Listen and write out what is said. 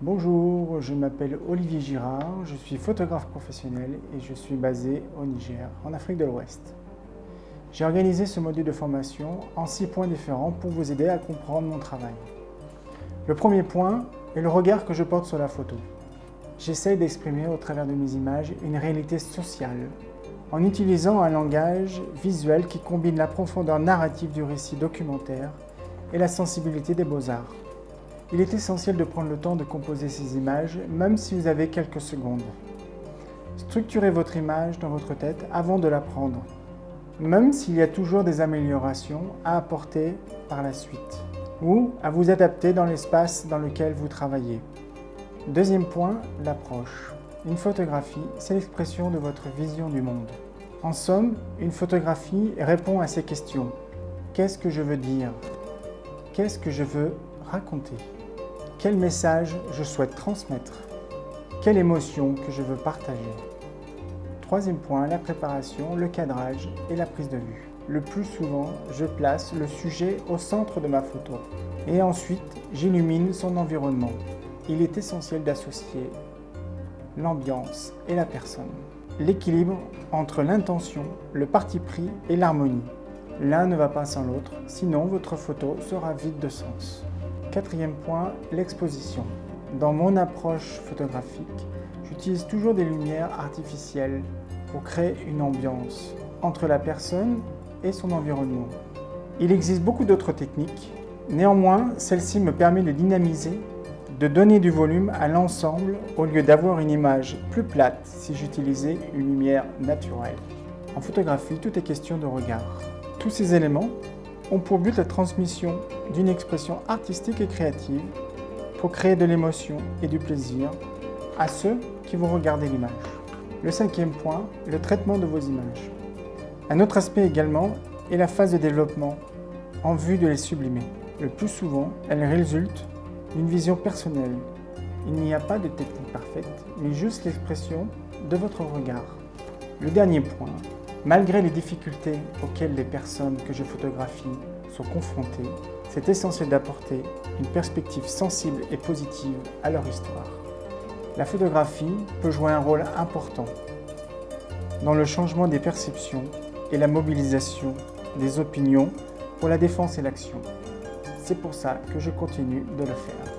Bonjour, je m'appelle Olivier Girard, je suis photographe professionnel et je suis basé au Niger, en Afrique de l'Ouest. J'ai organisé ce module de formation en 6 points différents pour vous aider à comprendre mon travail. Le premier point est le regard que je porte sur la photo. J'essaie d'exprimer au travers de mes images une réalité sociale, en utilisant un langage visuel qui combine la profondeur narrative du récit documentaire et la sensibilité des beaux-arts. Il est essentiel de prendre le temps de composer ces images, même si vous avez quelques secondes. Structurez votre image dans votre tête avant de la prendre, même s'il y a toujours des améliorations à apporter par la suite, ou à vous adapter dans l'espace dans lequel vous travaillez. Deuxième point, l'approche. Une photographie, c'est l'expression de votre vision du monde. En somme, une photographie répond à ces questions. Qu'est-ce que je veux dire? Qu'est-ce que je veux raconter? Quel message je souhaite transmettre? Quelle émotion que je veux partager? Troisième point, la préparation, le cadrage et la prise de vue. Le plus souvent, je place le sujet au centre de ma photo et ensuite j'illumine son environnement. Il est essentiel d'associer l'ambiance et la personne. L'équilibre entre l'intention, le parti pris et l'harmonie. L'un ne va pas sans l'autre, sinon votre photo sera vide de sens. Quatrième point, l'exposition. Dans mon approche photographique, j'utilise toujours des lumières artificielles pour créer une ambiance entre la personne et son environnement. Il existe beaucoup d'autres techniques, néanmoins, celle-ci me permet de dynamiser, de donner du volume à l'ensemble au lieu d'avoir une image plus plate si j'utilisais une lumière naturelle. En photographie, tout est question de regard. Tous ces éléments ont pour but la transmission d'une expression artistique et créative pour créer de l'émotion et du plaisir à ceux qui vont regarder l'image. Le cinquième point, le traitement de vos images. Un autre aspect également est la phase de développement en vue de les sublimer. Le plus souvent, elle résulte d'une vision personnelle. Il n'y a pas de technique parfaite, mais juste l'expression de votre regard. Le dernier point, malgré les difficultés auxquelles les personnes que je photographie sont confrontées, c'est essentiel d'apporter une perspective sensible et positive à leur histoire. La photographie peut jouer un rôle important dans le changement des perceptions et la mobilisation des opinions pour la défense et l'action. C'est pour ça que je continue de le faire.